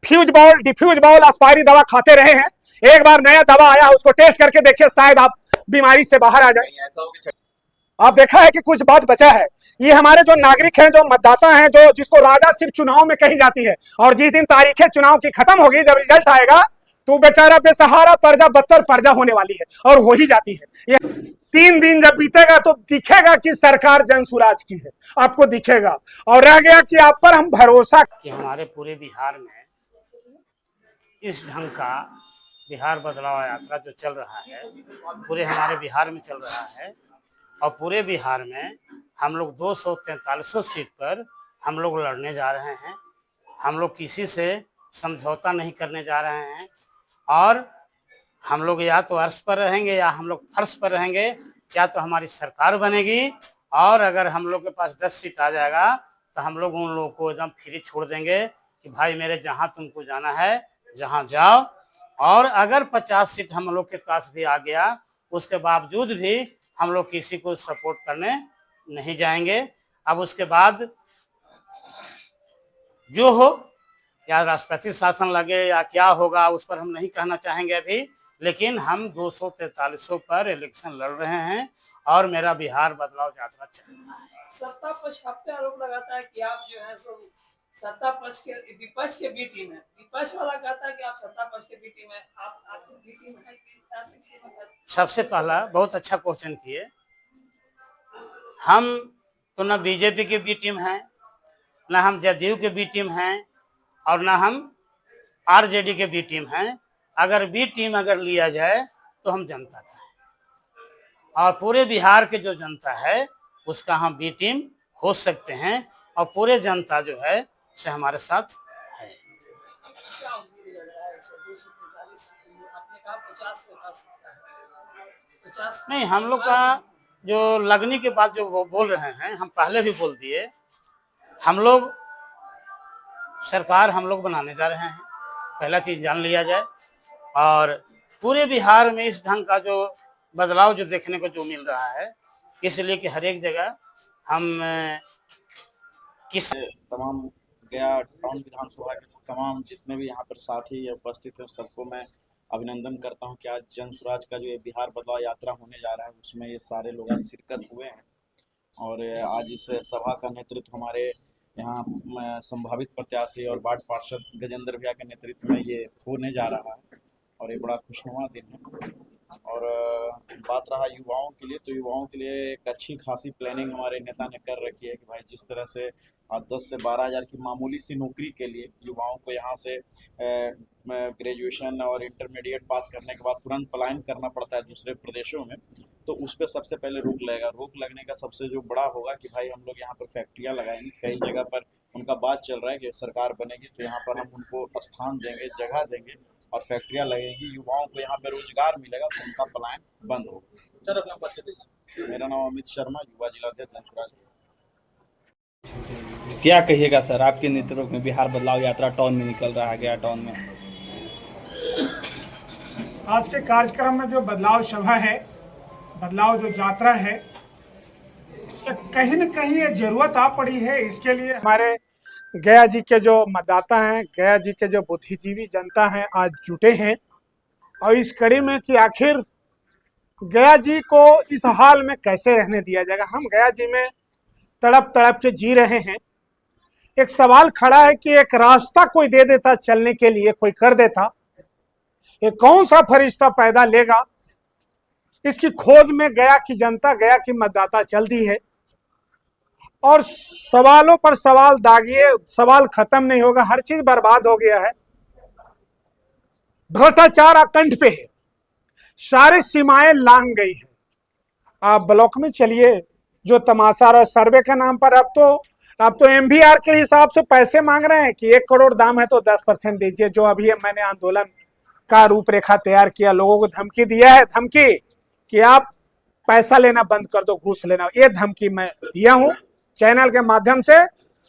Fuse ball, defuse ball, expiry दवा खाते रहे हैं। एक बार नया दवा आया, उसको टेस्ट करके देखिए, शायद आप बीमारी से बाहर आ जाए। आप देखा है कि कुछ बात बचा है। ये हमारे जो नागरिक हैं, जो मतदाता हैं, जो जिसको राजा सिर्फ चुनाव में कही जाती है, और जिस दिन तारीखें चुनाव की खत्म होगी, जब रिजल्ट आएगा, तो बेचारा बेसहारा पर्जा बदतर पर्जा होने वाली है, और हो ही जाती है। ये 3 दिन जब बीतेगा तो दिखेगा कि सरकार जनसुराज की है, आपको दिखेगा। और रह गया कि आप पर हम भरोसा, कि हमारे पूरे बिहार में इस ढंग का बिहार बदलाव यात्रा जो चल रहा है, पूरे हमारे बिहार में चल रहा है, और पूरे बिहार में हम लोग 243 सीट पर हम लोग लड़ने जा रहे हैं। हम लोग किसी से समझौता नहीं करने जा रहे हैं, और हम लोग या तो अर्श पर रहेंगे या हम लोग फर्श पर रहेंगे, या तो हमारी सरकार बनेगी, और अगर हम लोग के पास 10 सीट आ जाएगा तो हम लोग उन लोगों को एकदम फ्री छोड़ देंगे कि भाई मेरे जहां तुमको जाना है जहां जाओ। और अगर 50 सीट हम लोग के पास भी आ गया, उसके बावजूद भी हम लोग किसी को सपोर्ट करने नहीं जाएंगे। अब उसके बाद जो हो, या राष्ट्रपति शासन लगे या क्या होगा, उस पर हम नहीं कहना चाहेंगे अभी, लेकिन हम 243 पर इलेक्शन लड़ रहे हैं, और मेरा बिहार बदलाव यात्रा चल रहा है। सत्ता पक्ष आप पे आरोप लगाता है कि आप जो है सो सत्ता पक्ष के विपक्ष के बी टीम है। विपक्ष वाला कहता है कि आप सत्ता पक्ष के बी टीम है, आप आखिर बी टीम है कि? सबसे पहला बहुत अच्छा क्वेश्चन किए। हम तो न बीजेपी के बी टीम हैं, न हम जदयू के बी टीम हैं, और न हम आरजेडी के बी टीम हैं। अगर बी टीम अगर लिया जाए तो हम जनता का है, और पूरे बिहार के जो जनता है उसका हम बी टीम हो सकते हैं, और पूरे जनता जो है से हमारे साथ है। क्या उम्मीद लग रहा है इस 243? आपने कहा 50 से आ सकता है, 50 नहीं, हम लोग का जो लगने के बाद जो वो बोल रहे हैं, हम पहले भी बोल दिए, हम लोग सरकार हम लोग बनाने जा रहे हैं। पहला चीज जान लिया जाए, और पूरे बिहार में इस ढंग का जो बदलाव जो देखने को जो मिल रहा है, इसलिए कि हर एक जगह हम तमाम गया टाउन विधानसभा के तमाम जितने भी यहाँ पर साथी उपस्थित हैं, सबको मैं अभिनंदन करता हूँ कि आज जनसुराज का जो ये बिहार बदलाव यात्रा होने जा रहा है, उसमें ये सारे लोग शिरकत हुए हैं। और आज इस सभा का नेतृत्व हमारे यहाँ संभावित प्रत्याशी और वार्ड पार्षद गजेंद्र भैया के नेतृत्व में ये होने जा रहा है, और ये बड़ा खुशनुमा दिन है। और बात रहा युवाओं के लिए, तो युवाओं के लिए एक अच्छी खासी प्लानिंग हमारे नेता ने कर रखी है कि भाई जिस तरह से 10 से 12 हज़ार की मामूली सी नौकरी के लिए युवाओं को यहाँ से ग्रेजुएशन और इंटरमीडिएट पास करने के बाद तुरंत पलायन करना पड़ता है दूसरे प्रदेशों में, तो उस पर सबसे पहले रोक लगेगा। रोक लगने का सबसे जो बड़ा होगा कि भाई हम लोग यहाँ पर फैक्ट्रियाँ लगाएंगे। कई जगह पर उनका बात चल रहा है कि सरकार बनेगी तो यहाँ पर हम उनको स्थान देंगे, जगह देंगे, और फैक्ट्रियाँ लगेंगी, युवाओं को यहाँ पे रोजगार मिलेगा, तो उनका पलायन बंद होगा। सर अपना परिचय दीजिए। मेरा नाम अमित शर्मा, युवा जिलाध्यक्ष जनसुराज। क्या कहिएगा सर, आपके नेतृत्व में बिहार बदलाव यात्रा टाउन में निकल रहा है, गया टाउन में? आज के कार्यक्रम में जो बदलाव सभा है, बदलाव जो यात्रा है, तो कहीं न कहीं ये जरूरत आ पड़ी है। इसके लिए हमारे गया जी के जो मतदाता हैं, गया जी के जो बुद्धिजीवी जनता हैं, आज जुटे हैं, और इस कड़ी में कि आखिर गया जी को इस हाल में कैसे रहने दिया जाएगा। हम गया जी में तड़प तड़प के जी रहे हैं। एक सवाल खड़ा है कि एक रास्ता कोई दे देता चलने के लिए, कोई कर देता, ये कौन सा फरिश्ता पैदा लेगा, इसकी खोज में गया की जनता, गया की मतदाता चल दी है। और सवालों पर सवाल दागिए, सवाल खत्म नहीं होगा, हर चीज बर्बाद हो गया है। भ्रष्टाचार अकंठ पे है, सारी सीमाएं लांघ गई है। आप ब्लॉक में चलिए, जो तमाशा और सर्वे के नाम पर अब तो MVR के हिसाब से पैसे मांग रहे हैं कि 1 करोड़ दाम है तो 10% दीजिए। जो अभी मैंने आंदोलन का रूपरेखा तैयार किया, लोगों को धमकी दिया है, धमकी कि आप पैसा लेना बंद कर दो, घूस लेना, ये धमकी मैं दिया हूं चैनल के माध्यम से।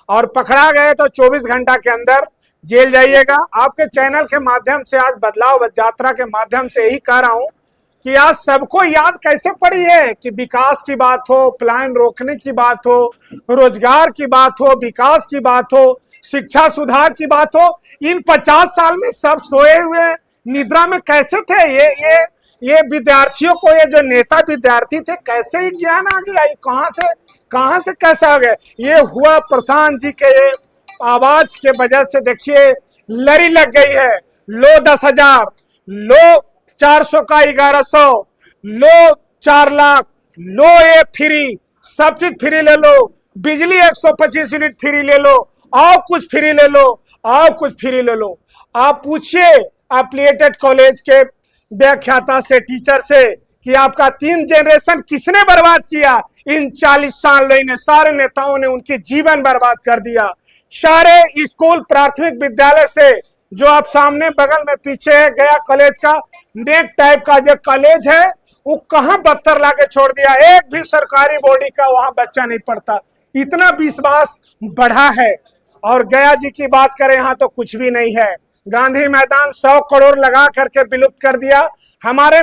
और पकड़ा गए तो 24 घंटा के अंदर जेल जाइएगा। आपके चैनल के माध्यम से, आज बदलाव यात्रा के माध्यम से यही कह रहा हूं कि आज सबको याद कैसे पड़ी है कि विकास की बात हो, पलायन रोकने की बात हो, रोजगार की बात हो, विकास की बात हो, शिक्षा सुधार की बात हो, इन 50 साल में सब सोए हुए निद्रा में कैसे थे? ये विद्यार्थियों को, ये जो नेता विद्यार्थी थे, कैसे ही ज्ञान आ गया? ये कहां से कैसे आ गए? ये हुआ प्रशांत जी के ये आवाज के वजह से। देखिए लड़ी लग गई है, लो 10,000, लो 400 का 1100, लो 4 लाख, लो ये फ्री, सब चीज फ्री ले लो, बिजली 125 यूनिट फ्री ले लो, और कुछ फ्री ले लो, और कुछ फ्री ले लो। आप पूछिए एफिलिएटेड कॉलेज के व्याख्याता से, टीचर से, कि आपका 3 जनरेशन किसने बर्बाद किया? इन 40 साल में सारे नेताओं ने उनकी जीवन बर्बाद कर दिया। सारे स्कूल प्राथमिक विद्यालय से, जो आप सामने बगल में पीछे है गया कॉलेज का, नेक टाइप का जो कॉलेज है, वो कहां बदतर लाके छोड़ दिया। एक भी सरकारी बॉडी का वहां बच्चा नहीं पढ़ता। इतना विश्वास बढ़ा है। और गया जी की बात करें, यहाँ तो कुछ भी नहीं है। गांधी मैदान 100 करोड़ लगा करके विलुप्त कर दिया। हमारे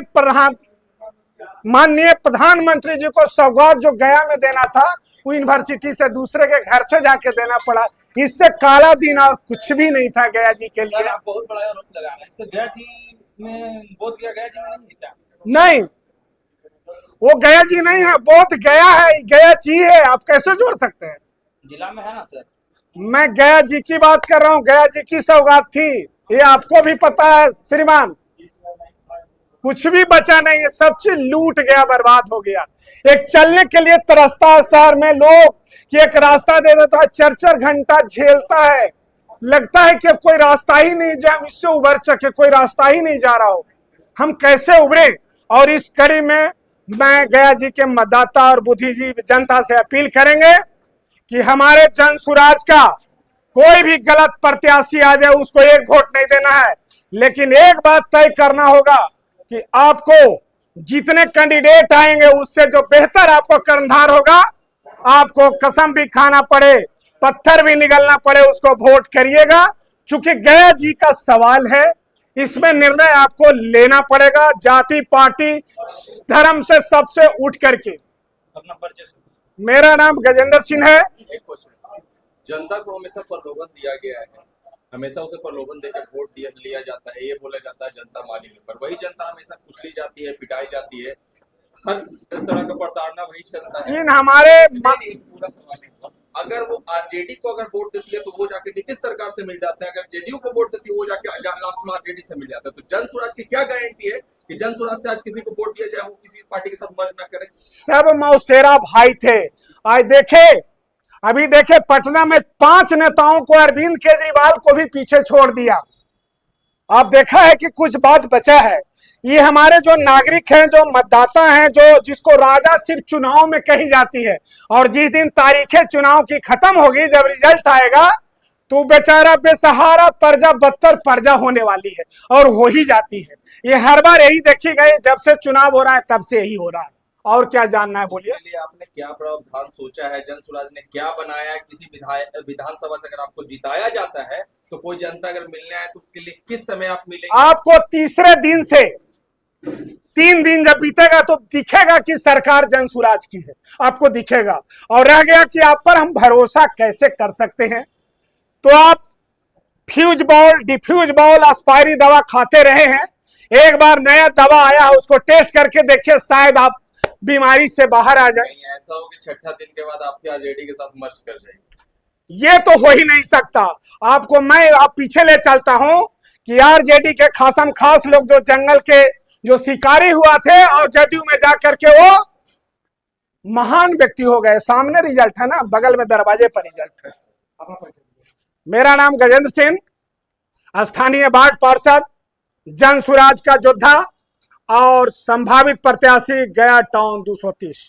माननीय प्रधानमंत्री जी को सौगात जो गया में देना था, वो यूनिवर्सिटी से दूसरे के घर से जाके देना पड़ा। इससे काला दिन और कुछ भी नहीं था गया जी के लिए। आप बहुत बड़ा आरोप लगा रहे हैं। इससे गया जी में बोध गया, गया जी में नहीं है क्या? नहीं, वो गया जी नहीं है, बोध गया है, गया जी है। आप कैसे जोड़ सकते हैं? जिला में है ना सर। मैं गया जी की बात कर रहा हूँ। गया जी की सौगात थी, ये आपको भी पता है श्रीमान। कुछ भी बचा नहीं है, सब चीज लूट गया, बर्बाद हो गया। एक चलने के लिए तरसता है शहर में लोग, कि एक रास्ता दे देता है, 4-4 घंटा झेलता है। लगता है कि कोई रास्ता ही नहीं, जो हम इससे उबर सके, कोई रास्ता ही नहीं जा रहा हो। हम कैसे उभरे? और इस कड़ी में मैं गया जी के मतदाता और बुद्धिजीवी जनता से अपील करेंगे कि हमारे जन सुराज का कोई भी गलत प्रत्याशी आ जाए, उसको एक वोट नहीं देना है। लेकिन एक बात तय करना होगा कि आपको जितने कैंडिडेट आएंगे, उससे जो बेहतर आपको कर्णधार होगा, आपको कसम भी खाना पड़े, पत्थर भी निगलना पड़े, उसको वोट करिएगा। चूंकि गया जी का सवाल है, इसमें निर्णय आपको लेना पड़ेगा, जाति, पार्टी, धर्म से, सबसे उठ करके। अपना परिचय। मेरा नाम गजेंद्र सिंह है। एक क्वेश्चन, जनता को हमेशा प्रलोभन दिया गया है, हमेशा उसे प्रलोभन देकर वोट लिया जाता है, ये बोला जाता है जनता मालिक पर। वही जनता हमेशा कुचली जाती है, पिटाई जाती है, हर तरह का प्रताड़ना वही चलता है। इन हमारे पूरा सवाल है, अगर वो आरजेडी को अगर वोट देती है तो वो जाके नीतीश सरकार से मिल जाता है, अगर जेडीयू को वोट देती है वो जाके लास्ट में आरजेडी से मिल जाता है। तो जन स्वराज की क्या गारंटी है कि जन स्वराज से आज किसी को वोट दिया जाए वो किसी पार्टी के साथ मर्ज ना करे? सब मौसेरा भाई थे। आज देखे, अभी देखे पटना में 5 नेताओं को, अरविंद केजरीवाल को भी पीछे छोड़ दिया। आप देखा है कि कुछ बात बचा है। ये हमारे जो नागरिक हैं, जो मतदाता हैं, जो जिसको राजा सिर्फ चुनाव में कही जाती है, और जिस दिन तारीखें चुनाव की खत्म होगी, जब रिजल्ट आएगा, तो बेचारा बेसहारा प्रजा बदतर प्रजा होने वाली है, और हो ही जाती है। ये हर बार यही देखी गई, जब से चुनाव हो रहा है तब से यही हो रहा है। और क्या जानना है बोलिए? इसके लिए आपने क्या प्रावधान सोचा है? जन स्वराज ने क्या बनाया है? किसी विधानसभा से अगर आपको जिताया जाता है तो कोई जनता अगर मिलने आए तो उसके लिए किस समय आप मिलेंगे? आपको तीसरे दिन से 3 दिन जब बीतेगा तो दिखेगा कि सरकार जन सुराज की है, आपको दिखेगा। और रह गया कि आप पर हम भरोसा कैसे कर सकते हैं, तो आप फ्यूज बॉल, डिफ्यूज बॉल, एस्पायरी दवा खाते रहे हैं। एक बार नया दवा आया है, उसको टेस्ट करके देखिए, शायद आप बीमारी से बाहर आ जाए। ऐसा हो कि 6ठा दिन के बाद आपकी आरजेडी के साथ मर्ज कर जाएगी? ये तो हो ही नहीं सकता। आपको मैं आप पीछे ले चलता हूं कि आरजेडी के खासम खास लोग जो जंगल के जो शिकारी हुआ थे, और जदयू में जाकर के वो महान व्यक्ति हो गए। सामने रिजल्ट है ना, बगल में दरवाजे पर रिजल्ट है। मेरा नाम गजेंद्र सिंह, स्थानीय वार्ड पार्षद, जन सुराज का योद्धा और संभावित प्रत्याशी गया टाउन 230।